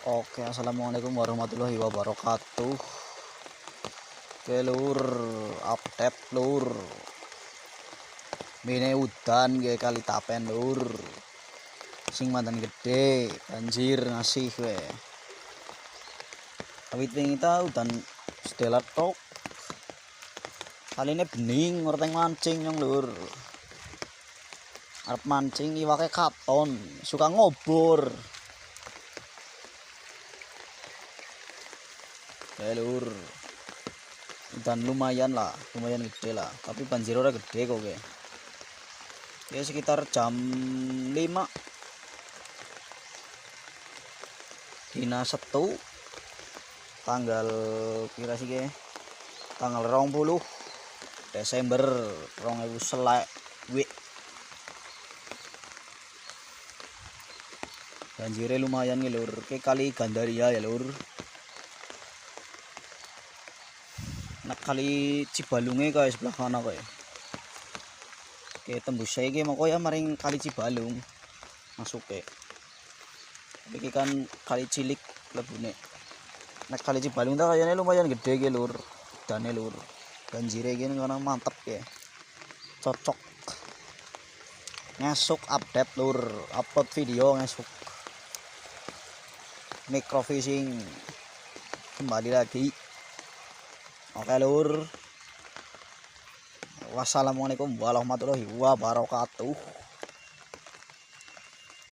Oke, assalamualaikum warahmatullahi wabarakatuh. Oke lur, update lur. Mene udan ge kali tapen lur. Sing mantan gede, banjir ngasih we. Awit wingi ta udan sedelat tok. Kali ini bening ngerteng mancing nyong lur. Arep mancing iwake katon, suka ngobor. Lur, dan lumayan gede lah, tapi banjir ora gede kok ya sekitar jam 5 dina Setu tanggal kira sih tanggal 20 Desember 2021 banjirnya lumayan nih lur, ke kali Gandaria ya lur. Nak kali Cibalunge kae sebelah kana kae. Oke tembus saya mau ya maring kali Cibalung masuk ke. Iki kan kali cilik lebune. Nak kali Cibalung ta kayaknya lumayan gede ge lur. Dane lur. Banjire iki karena mantep ya. Cocok. Ngesuk update lur, upload video ngesuk. Microfishing kembali lagi. Oke lur. Wassalamualaikum warahmatullahi wabarakatuh.